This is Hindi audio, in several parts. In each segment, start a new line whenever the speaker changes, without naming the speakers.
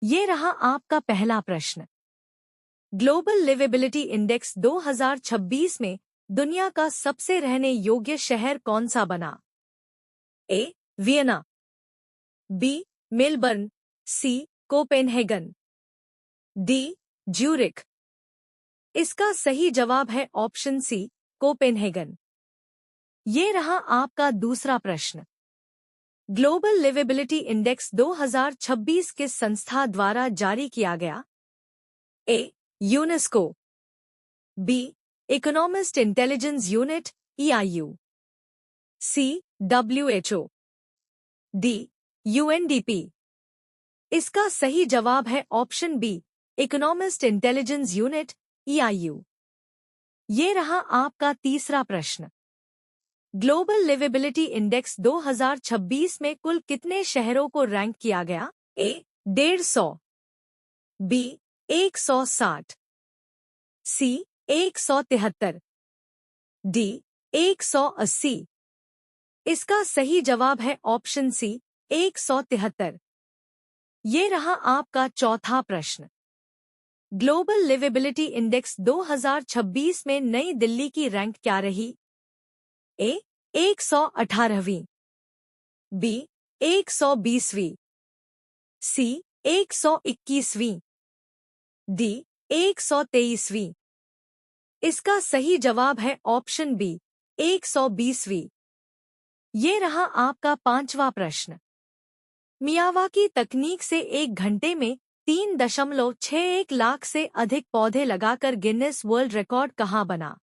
ये रहा आपका पहला प्रश्न। ग्लोबल लिवेबिलिटी इंडेक्स 2026 में दुनिया का सबसे रहने योग्य शहर कौन सा बना? A. Vienna, B. Melbourne, C. Copenhagen, D. Zurich. इसका सही जवाब है ऑप्शन सी, कोपेनहेगन। ये रहा आपका दूसरा प्रश्न। ग्लोबल लिवेबिलिटी इंडेक्स 2026 किस संस्था द्वारा जारी किया गया? A. UNESCO, B. Economist Intelligence Unit EIU, C. WHO, D. UNDP। इसका सही जवाब है option B, Economist Intelligence Unit EIU। ये रहा आपका तीसरा प्रश्न। ग्लोबल लिवेबिलिटी इंडेक्स 2026 में कुल कितने शहरों को रैंक किया गया? ए. 150, बी. 160, सी. 173, डी. 180। इसका सही जवाब है ऑप्शन सी, 173। ये रहा आपका चौथा प्रश्न। ग्लोबल लिवेबिलिटी इंडेक्स 2026 में नई दिल्ली की रैंक क्या रही? ए. 118वीं, बी. 120वीं, सी. 121वीं, डी. 123वीं। इसका सही जवाब है ऑप्शन बी, 120वीं। ये रहा आपका पांचवा प्रश्न। मियावाकी तकनीक से 1 घंटे में 3.61 लाख से अधिक पौधे लगाकर गिनेस वर्ल्ड रिकॉर्ड कहाँ बना?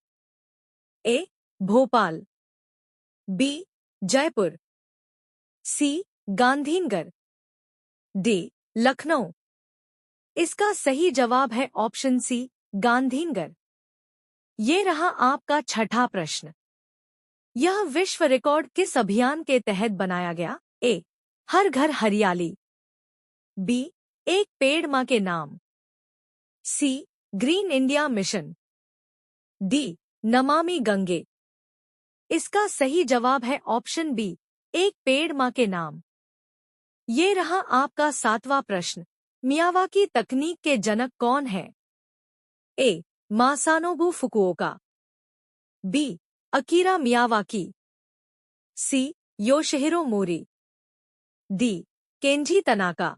ए. भोपाल, बी. जयपुर, सी. गांधीनगर, डी. लखनऊ। इसका सही जवाब है ऑप्शन सी, गांधीनगर। ये रहा आपका छठा प्रश्न। यह विश्व रिकॉर्ड किस अभियान के तहत बनाया गया? ए. हर घर हरियाली, बी. एक पेड़ मां के नाम, C. Green India Mission, D. Namami Gange. इसका सही जवाब है ऑप्शन बी, एक पेड़ मां के नाम। ये रहा आपका सातवां प्रश्न। मियावाकी तकनीक के जनक कौन है? ए. मासानोबु फुकुओका, बी. अकीरा मियावाकी, सी. योशिहिरो मोरी, डी. Kenji Tanaka.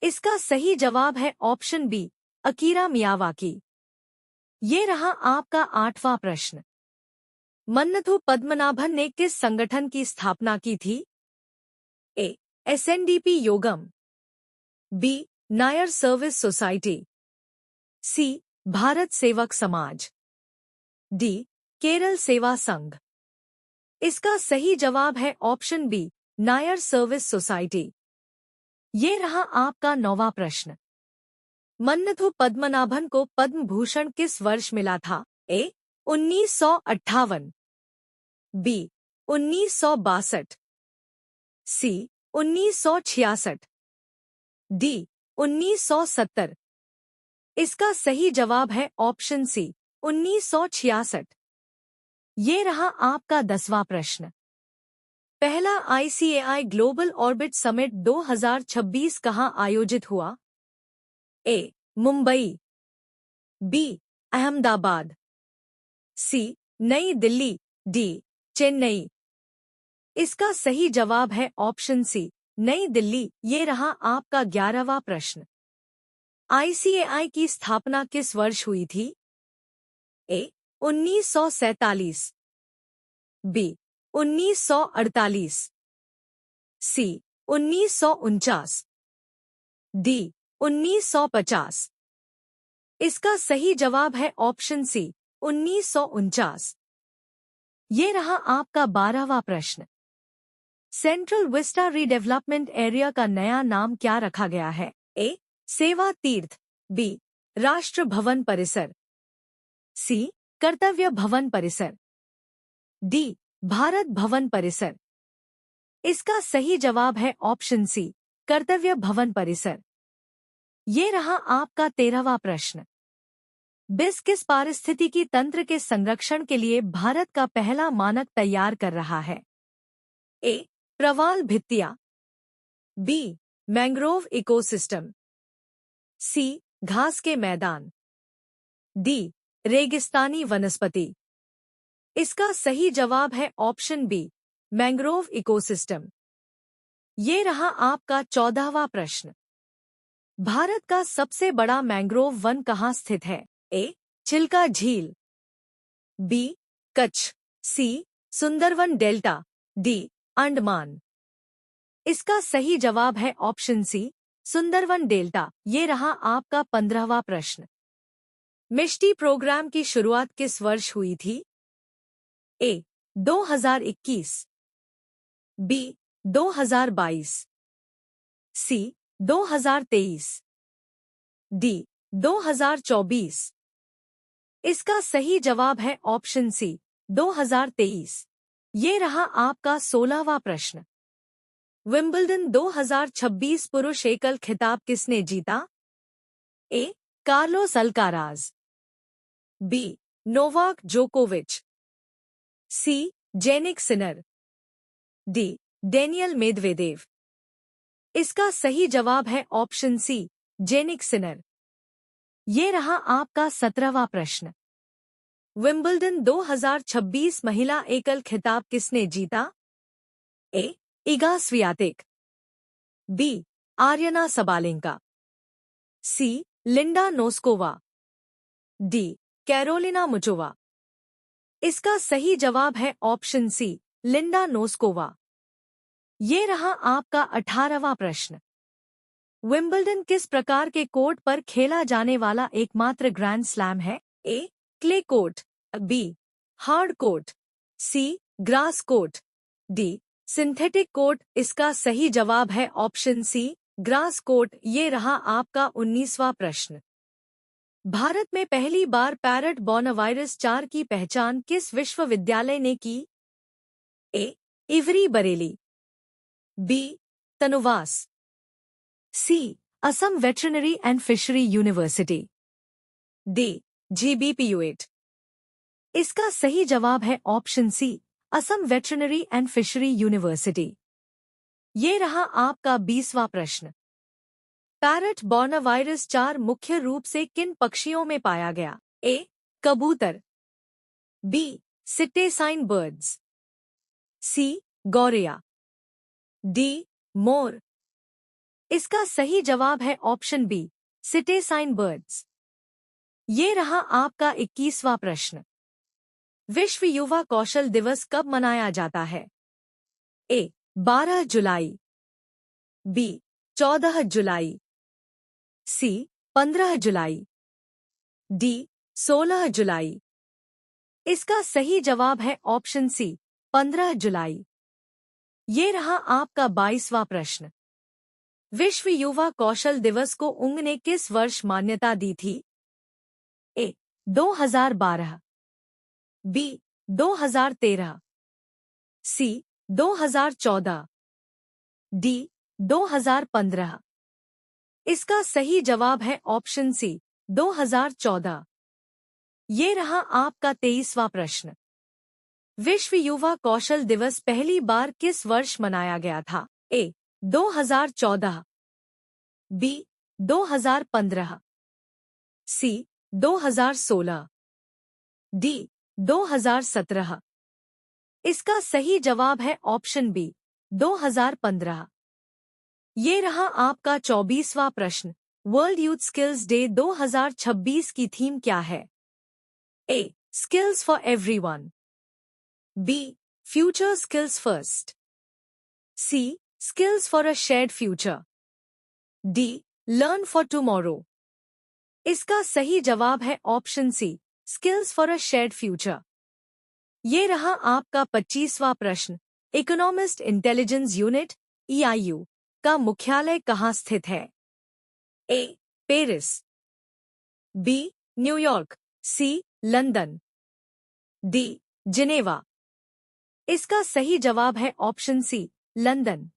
इसका सही जवाब है ऑप्शन बी, अकीरा मियावाकी। ये रहा आपका आठवां प्रश्न। मन्नथु पद्मनाभन ने किस संगठन की स्थापना की थी? A. SNDP Yogam, B. Nair Service Society, C. Bharat Sevak Samaj, D. Kerala सेवा संघ। इसका सही जवाब है option B, Nair Service Society. ये रहा आपका नौवां प्रश्न। मन्नथु पद्मनाभन को पद्म भूषण किस वर्ष मिला था? ए. 1958, बी. 1962, सी. 1966, डी. 1970। इसका सही जवाब है ऑप्शन सी, 1966। ये रहा आपका 10वां प्रश्न। पहला ICAI ग्लोबल ऑर्बिट समिट 2026 कहाँ आयोजित हुआ? ए. मुंबई, बी. अहमदाबाद, सी. नई दिल्ली, डी. चेन्नई। इसका सही जवाब है ऑप्शन सी, नई दिल्ली। ये रहा आपका 11वां प्रश्न। ICAI की स्थापना किस वर्ष हुई थी? ए. 1947, बी. 1948, सी. 1949, डी. 1950। इसका सही जवाब है ऑप्शन सी, 1949। ये रहा आपका 12वां प्रश्न। सेंट्रल विस्टा रीडेवलपमेंट एरिया का नया नाम क्या रखा गया है? ए. सेवा तीर्थ, बी. राष्ट्र भवन परिसर, सी. कर्तव्य भवन परिसर, डी. भारत भवन परिसर। इसका सही जवाब है ऑप्शन सी, कर्तव्य भवन परिसर। ये रहा आपका 13वां प्रश्न। बिस किस पारिस्थितिकी तंत्र के संरक्षण के लिए भारत का पहला मानक तैयार कर रहा है? ए. प्रवाल भित्तियां, बी. मैंग्रोव इकोसिस्टम, सी घास के मैदान, डी रेगिस्तानी वनस्पति। इसका सही जवाब है ऑप्शन बी, मैंग्रोव इकोसिस्टम। ये रहा आपका 14वां प्रश्न। भारत का सबसे बड़ा मैंग्रोव वन कहाँ स्थित है? ए चिल्का झील, बी कच्छ, सी सुंदरवन डेल्टा, डी अंडमान। इसका सही जवाब है ऑप्शन सी, सुंदरवन डेल्टा। ये रहा आपका 15वां प्रश्न। मिष्टी प्रोग्राम की शुरुआत किस वर्ष हुई थी? ए 2021, बी 2022, सी 2023, डी 2024। इसका सही जवाब है ऑप्शन सी, 2023। ये रहा आपका 16वां प्रश्न। विंबलडन 2026 पुरुष एकल खिताब किसने जीता? A Carlos Alcaraz, B Novak जोकोविच, C Jannik Sinner, D Daniil Medvedev. इसका सही जवाब है ऑप्शन सी, जेनिक सिनर। ये रहा आपका 17वां प्रश्न। विंबलडन 2026 महिला एकल खिताब किसने जीता? A Iga Swiatek, B Aryna Sabalenka, C Linda Noskova, D Karolina Muchova. इसका सही जवाब है ऑप्शन सी, लिंडा नोस्कोवा। ये रहा आपका 18वां प्रश्न। विंबलडन किस प्रकार के कोर्ट पर खेला जाने वाला एकमात्र ग्रैंड स्लैम है? A clay court, B hard court, C grass court, D synthetic court. इसका सही जवाब है ऑप्शन सी, ग्रास कोर्ट। ये रहा आपका 19वां प्रश्न। भारत में पहली बार पैरट बोनावायरस 4 की पहचान किस विश्वविद्यालय ने की? A IVRI Bareilly, B TANUVAS, C Assam Veterinary and Fishery University, D GBPUET। इसका सही जवाब है option C, Assam Veterinary and Fishery University. ये रहा आपका 20वां प्रश्न। पैरट बोनावायरस 4 मुख्य रूप से किन पक्षियों में पाया गया? ए कबूतर, बी सिट्टेसाइन बर्ड्स, सी गौरैया, डी मोर। इसका सही जवाब है ऑप्शन बी, सिट्टेसाइन बर्ड्स। ये रहा आपका 21वां प्रश्न। विश्व युवा कौशल दिवस कब मनाया जाता है? ए 12 जुलाई, बी 14 जुलाई, सी 15 जुलाई, डी 16 जुलाई। इसका सही जवाब है ऑप्शन सी, 15 जुलाई। ये रहा आपका 22वां प्रश्न। विश्व युवा कौशल दिवस को उंग ने किस वर्ष मान्यता दी थी? ए 2012, बी 2013, सी 2014, डी 2015। इसका सही जवाब है ऑप्शन सी, 2014। ये रहा आपका 23वां प्रश्न। विश्व युवा कौशल दिवस पहली बार किस वर्ष मनाया गया था? ए 2014, बी 2015, सी 2016, डी 2017। इसका सही जवाब है ऑप्शन बी, 2015। ये रहा आपका 24वां प्रश्न। वर्ल्ड यूथ स्किल्स डे 2026 की थीम क्या है? A skills for everyone, B future skills first, C skills for a shared future, D learn for tomorrow. इसका सही जवाब है option C, skills for a shared future. ये रहा आपका 25वां प्रश्न। इकोनॉमिस्ट इंटेलिजेंस यूनिट EIU का मुख्यालय कहाँ स्थित है? ए पेरिस, बी न्यूयॉर्क, सी लंदन, डी जिनेवा। इसका सही जवाब है ऑप्शन सी, लंदन।